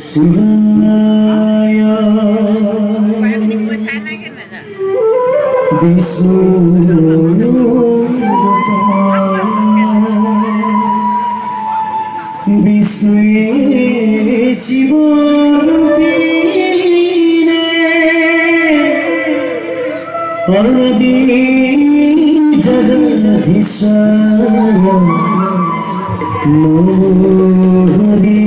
শিবায় বিষ্ণু বিষ্ণু শিব আদি জগদীশায় মোহরি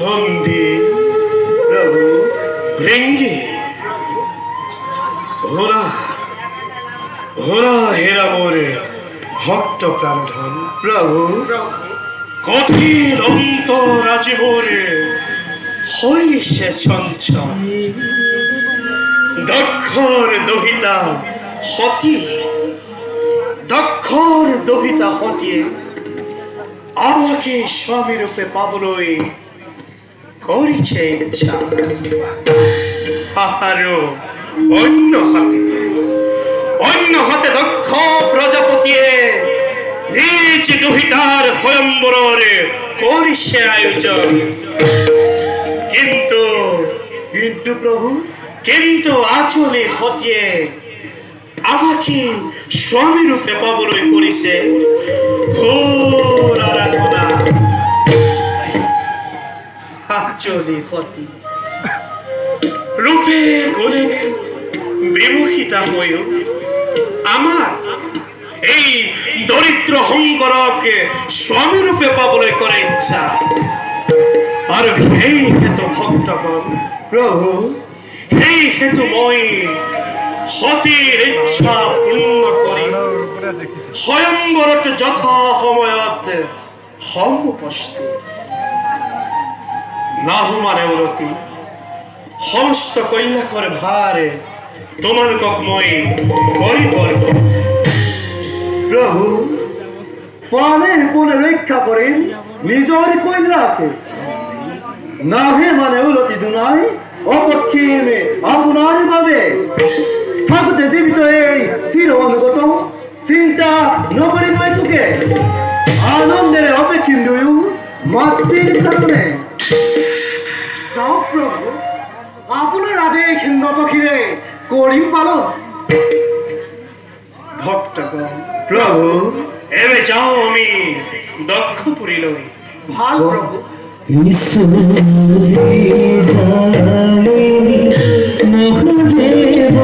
নন্দী প্রভু ভৃঙ্গি ঘোড়া ঘোড়া হেরা মোরে ভক্ত প্রাণধন প্রভু কঠিন অন্তরাজি মোরে হইছে চঞ্চল দক্ষর দহিতা হতি দক্ষর দহিতা হতিয়ে আমাকে স্বামী রূপে পাবলই করিছে ইচ্ছা আরো অন্য হাতে দক্ষ প্রজাপতিয়ে নিজ দুহিতার স্বয়ম্বরে করিছে আয়োজন কিন্তু কিন্তু প্রভু কিন্তু আচলে হতিয়ে আমাকে স্বামী রূপে পাবলই করিছে ঘোর আরাধনা আচলে হতি রূপে গুণে বিমোহিতা হয়েও আমার এই দরিদ্র হংকরক স্বামী রূপে পাবলৈ করে ইচ্ছা। আর সেই হেতু ভক্তগণ প্রভু সেই হেতু মই সতীর ইচ্ছা পূর্ণ করি স্বয়ংবরত যথা সময়ত হম উপস্থিত নাহমানে উন্নতি সমস্ত কল্যাণকর ভারে তোমালোকক মই পরিবর্গ। প্রভু প্রাণের বলে রক্ষা করেন নিজের কন্যাকে নাহে মানে উলতি দুনাই অপক্ষিমে আপনার ভাবে থাকতে জীবিত এই চির অনুগত চিন্তা নকরি নয় তোকে আনন্দের অপেক্ষিম দুয়ু মাতৃর কারণে যাও প্রভু আপনার আদেশ নত খিরে করিম পালন। ভক্তগণ প্রভু এবে যাও আমি দক্ষপুরী লই। ভাল প্রভু ঈশ্বরী যায় মহাদেব